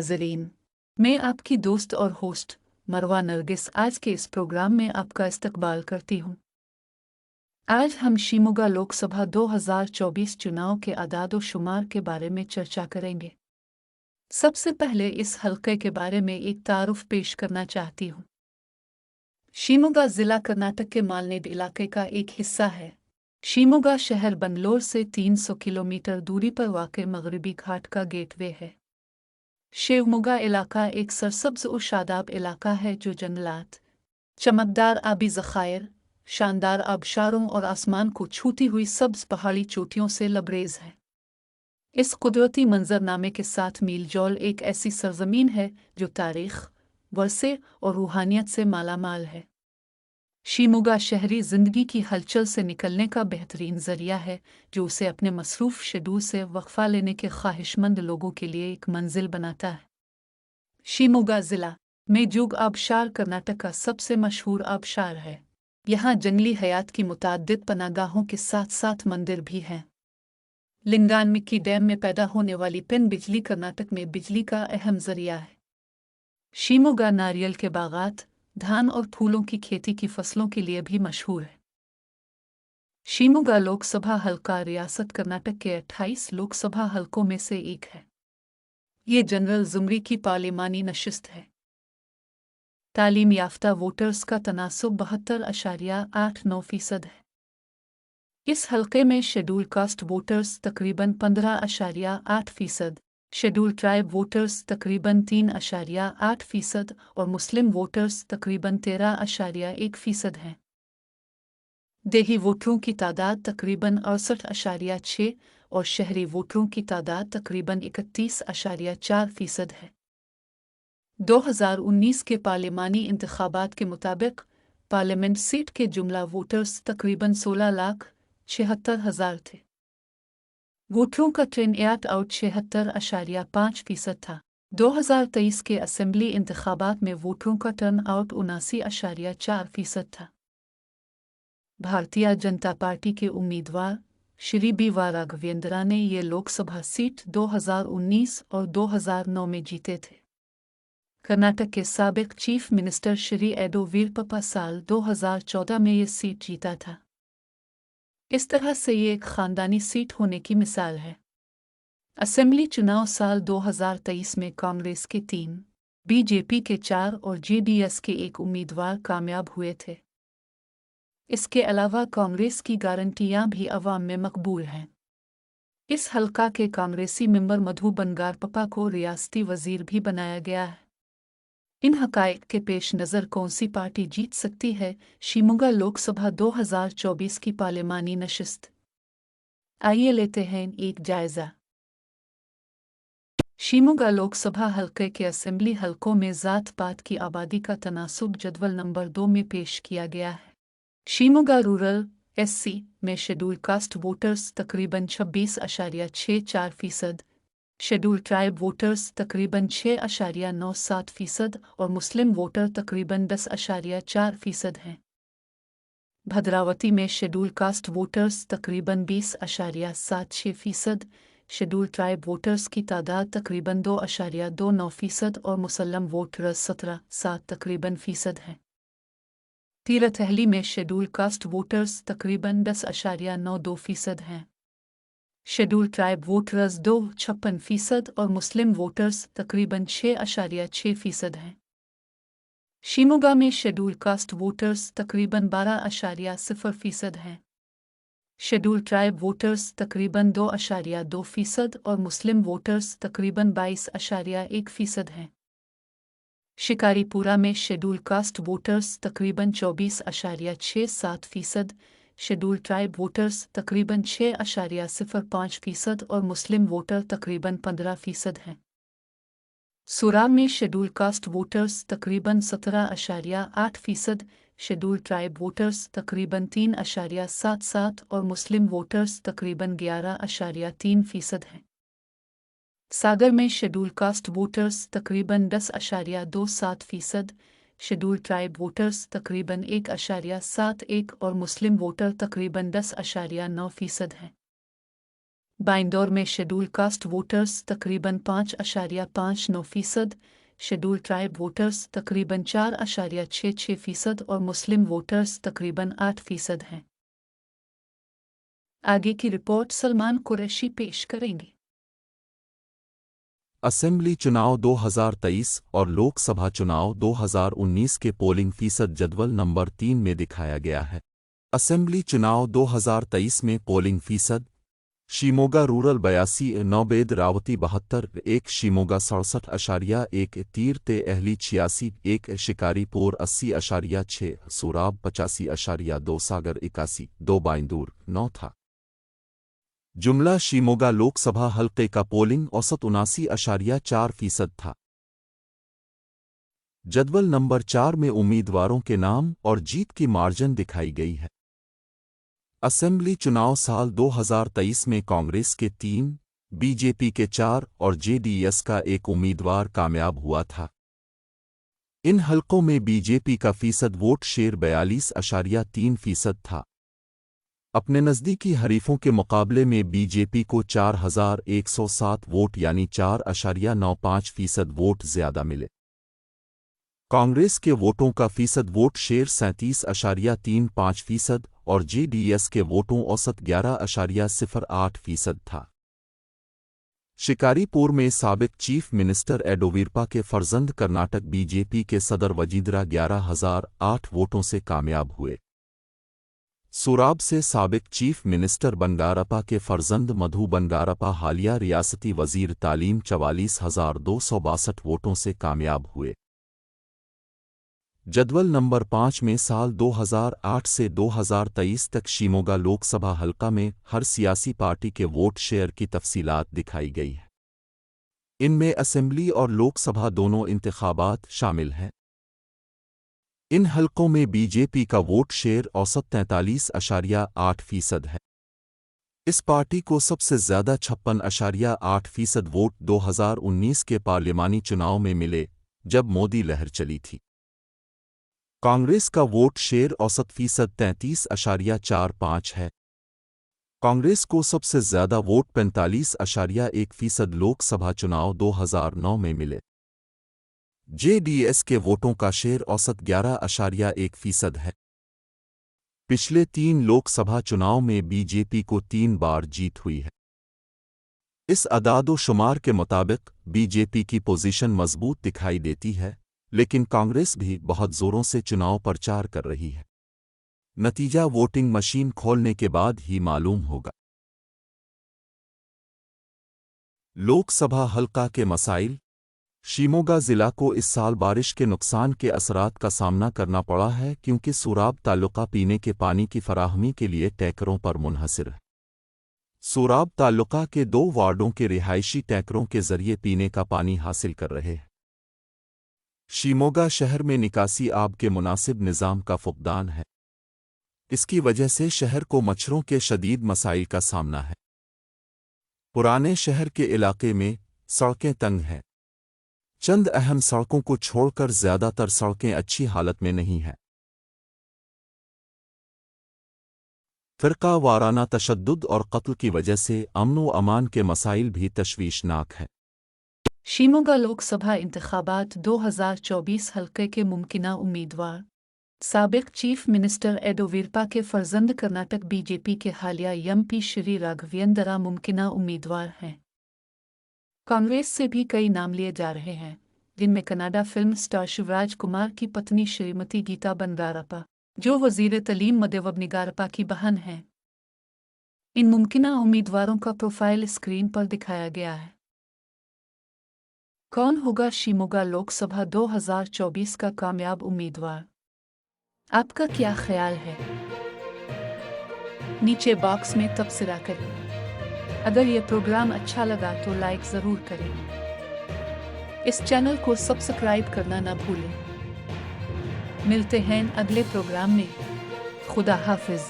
नाज़रीन, मैं आपकी दोस्त और होस्ट मरवा नरगिस आज के इस प्रोग्राम में आपका इस्तकबाल करती हूँ। आज हम शिमोगा लोकसभा 2024 चुनाव के आदाद-ओ-शुमार के बारे में चर्चा करेंगे। सबसे पहले इस हलके के बारे में एक तारुफ पेश करना चाहती हूँ। शिमोगा ज़िला कर्नाटक के मालनेड इलाके का एक हिस्सा है। शिमोगा शहर बंगलोर से 300 किलोमीटर दूरी पर वाक़ मगरबी घाट का गेटवे है। शिवमोगा इलाका एक सरसब्ज़ और शादाब इलाका है जो जंगलात, चमकदार आबी ज़खायर, शानदार आबशारों और आसमान को छूती हुई सब्ज़ पहाड़ी चोटियों से लबरेज़ है। इस कुदरती मंजरनामे के साथ मीलजौल एक ऐसी सरजमीन है जो तारीख़, वरसे और रूहानियत से मालामाल है। शिमोगा शहरी ज़िंदगी की हलचल से निकलने का बेहतरीन ज़रिया है जो उसे अपने मसरूफ़ शेड्यूल से वक्फ़ा लेने के ख्वाहिशमंद लोगों के लिए एक मंजिल बनाता है। शिमोगा ज़िला में जोग आबशार कर्नाटक का सबसे मशहूर आबशार है। यहाँ जंगली हयात की मुताद्दिद पनागाहों के साथ साथ मंदिर भी हैं। लिंगानमिक्की डैम में पैदा होने वाली पन बिजली कर्नाटक में बिजली का अहम ज़रिया है। शिमोगा नारियल के बागात, धान और फूलों की खेती की फसलों के लिए भी मशहूर है। शिमोगा लोकसभा हल्का रियासत कर्नाटक के 28 लोकसभा हलकों में से एक है। ये जनरल ज़ुमरी की पार्लिमानी नशिस्त है। तालीम याफ्ता वोटर्स का तनासुब 72.89% है। इस हलके में शेड्यूल कास्ट वोटर्स तकरीबन 15.8%, शेड्यूल ट्राइब वोटर्स तकरीबन 3.8% और मुस्लिम वोटर्स तकरीबन 13.1% हैं। देही वोटरों की तादाद तकरीबन 68.6 और शहरी वोटरों की तादाद तकरीबन 31.4% है। 2019 के पार्लिमानी इंतखाबात के मुताबिक पार्लियामेंट सीट के जुमला वोटर्स तकरीबन 16,76,000 थे। वोटरों का टर्नआउट 76.5% था। 2023 के असेंबली इंतखाबात में वोटरों का टर्नआउट 79.4% था। भारतीय जनता पार्टी के उम्मीदवार श्री बी.वा. राघवेंद्रा ने ये लोकसभा सीट 2019 और 2009 में जीते थे। कर्नाटक के साबिक चीफ मिनिस्टर श्री एडो वीरप्पा साल 2014 में ये सीट जीता था। इस तरह से ये एक ख़ानदानी सीट होने की मिसाल है। असेंबली चुनाव साल 2023 में कांग्रेस के 3, बीजेपी के 4 और जेडीएस के 1 उम्मीदवार कामयाब हुए थे। इसके अलावा कांग्रेस की गारंटियां भी अवाम में मकबूल हैं। इस हलका के कांग्रेसी मेंबर मधु बंगारप्पा को रियासती वजीर भी बनाया गया है। इन हक़ाइक़ के पेश नज़र कौन सी पार्टी जीत सकती है शिमोगा लोकसभा 2024 की पार्लिमानी नशिस्त? आइए लेते हैं एक जायज़ा। शिमोगा लोकसभा हलके के असेंबली हलकों में ज़ात-पात की आबादी का तनासुब जदवल नंबर 2 में पेश किया गया है। शिमोगा रूरल (SC) में शेड्यूल कास्ट वोटर्स तकरीबन 26.64%, शेड्यूल ट्राइब वोटर्स तकरीबन 6.97% और मुस्लिम वोटर तकरीबन 10.4% हैं। भद्रावती में शेड्यूल कास्ट वोटर्स तकरीबन 20.76%, शेड्यूल ट्राइब वोटर्स की तादाद तकरीबन 2.29% और मुसल्लम वोटर्स 17.7 तकरीबन फीसद हैं। तीरथहली में शेड्यूल कास्ट वोटर्स तकरीबन 10.92% हैं। शेड्यूल ट्राइब वोटर्स 2.56% और मुस्लिम वोटर्स तकरीबन 6.6% हैं। शिमोगा में शेड्यूल कास्ट वोटर्स तकरीबन 12.0% हैं। शेड्यूल ट्राइब वोटर्स तकरीबन 2.2% और मुस्लिम वोटर्स तकरीबन 22.1% हैं। शिकारीपुरा में शेड्यूल कास्ट वोटर्स तकरीबन 24.67%, शेड्यूल ट्राइब वोटर्स तकरीबन 6.05% और मुस्लिम वोटर तकरीबन 15% हैं। सुराम में शेड्यूल कास्ट वोटर्स तकरीबन 17.8%, शेड्यूल ट्राइब वोटर्स तकरीबन 3.77% और मुस्लिम वोटर्स तकरीबन 11.3% हैं। सागर में शेड्यूल कास्ट वोटर्स तकरीबन 10.27%, शेड्यूल ट्राइब वोटर्स तकरीबन 1.71% और मुस्लिम वोटर तकरीबन 10.9% हैं। बाइंदौर में शेड्यूल कास्ट वोटर्स तकरीबन 5.59%, शेड्यूल ट्राइब वोटर्स तकरीबन 4.66% और मुस्लिम वोटर्स तकरीबन 8% हैं। आगे की रिपोर्ट सलमान कुरैशी पेश करेंगे। असेंबली चुनाव 2023 और लोकसभा चुनाव 2019 के पोलिंग फीसद जदवल नंबर 3 में दिखाया गया है। असेंबली चुनाव 2023 में पोलिंग फीसद: शिमोगा रूरल 82, नौबेद रावती 72, 1 शिमोगा 67.1, तीर ते एहली 86, 1 शिकारीपुर 80.6, सूराब 85.2, सागर 81, 2 बाइंदूर 9 था। जुमला शिमोगा लोकसभा हल्के का पोलिंग औसत 79.4% था। जदवल नंबर 4 में उम्मीदवारों के नाम और जीत की मार्जिन दिखाई गई है। असेंबली चुनाव साल 2023 में कांग्रेस के 3, बीजेपी के 4 और जेडीएस का 1 उम्मीदवार कामयाब हुआ था। इन हलकों में बीजेपी का फीसद वोट शेयर 42.3% था। अपने नज़दीकी हरीफों के मुकाबले में बीजेपी को 4107 वोट यानी 4.95% वोट ज्यादा मिले। कांग्रेस के वोटों का फीसद वोट शेयर 37.35% और जेडीएस के वोटों औसत 11.08% था। शिकारीपुर में साबिक चीफ मिनिस्टर येडियुरप्पा के फर्जंद कर्नाटक बीजेपी के सदर वजींद्रा 11,008 वोटों से कामयाब हुए। सूराब से साबिक चीफ मिनिस्टर बंगारप्पा के फर्जंद मधु बंगारप्पा हालिया रियासती वजीर तालीम 44,262 वोटों से कामयाब हुए। जदवल नंबर 5 में साल 2008 से 2023 तक शिमोगा लोकसभा हल्का में हर सियासी पार्टी के वोट शेयर की तफसीलात दिखाई गई है। इनमें असेंबली और लोकसभा दोनों इंतखाबात शामिल हैं। इन हलकों में बीजेपी का वोट शेयर औसत 43.8% है। इस पार्टी को सबसे ज्यादा 56.8% वोट 2019 के पार्लिमानी चुनाव में मिले, जब मोदी लहर चली थी। कांग्रेस का वोट शेयर औसत फीसद 33.45 है। कांग्रेस को सबसे ज्यादा वोट 45.1% लोकसभा चुनाव 2009 में मिले। जेडीएस के वोटों का शेयर औसत 11.1% है। पिछले 3 लोकसभा चुनाव में बीजेपी को 3 बार जीत हुई है। इस अदाद-ओ-शुमार के मुताबिक बीजेपी की पोजीशन मजबूत दिखाई देती है, लेकिन कांग्रेस भी बहुत जोरों से चुनाव प्रचार कर रही है। नतीजा वोटिंग मशीन खोलने के बाद ही मालूम होगा। लोकसभा हल्का के मसाइल: शिमोगा जिला को इस साल बारिश के नुकसान के असरात का सामना करना पड़ा है, क्योंकि सूराब तालुका पीने के पानी की फराहमी के लिए टैंकरों पर मुनहसिर है। सूराब तालुका के 2 वार्डों के रिहायशी टैंकरों के जरिए पीने का पानी हासिल कर रहे हैं। शिमोगा शहर में निकासी आब के मुनासिब निज़ाम का फुकदान है। इसकी वजह से शहर को मच्छरों के शदीद मसाइल का सामना है। पुराने शहर के इलाके में सड़कें तंग हैं। चंद अहम सड़कों को छोड़कर ज्यादातर सड़कें अच्छी हालत में नहीं हैं। फिरका वाराना तशद्दुद और कत्ल की वजह से अमन व अमान के मसाइल भी तशवीशनाक हैं। शिमोगा लोकसभा इंतखाबात 2024 हल्के के मुमकिना उम्मीदवार: साबिक चीफ मिनिस्टर येडियुरप्पा के फर्जंद कर्नाटक बीजेपी के हालिया एमपी श्री राघवेंद्र मुमकिना उम्मीदवार हैं। कांग्रेस से भी कई नाम लिए जा रहे हैं, जिनमें Canada film star Shivraj Kumar की पत्नी श्रीमती गीता बंगारप्पा, जो वजीर तालीम मधु बंगारप्पा की बहन हैं। इन मुमकिना उम्मीदवारों का प्रोफाइल स्क्रीन पर दिखाया गया है। कौन होगा शिमोगा लोकसभा 2024 का कामयाब उम्मीदवार? आपका क्या ख्याल है? नीचे बॉक्स में तबसरा करें। अगर यह प्रोग्राम अच्छा लगा तो लाइक ज़रूर करें। इस चैनल को सब्सक्राइब करना ना भूलें। मिलते हैं अगले प्रोग्राम में। खुदा हाफिज।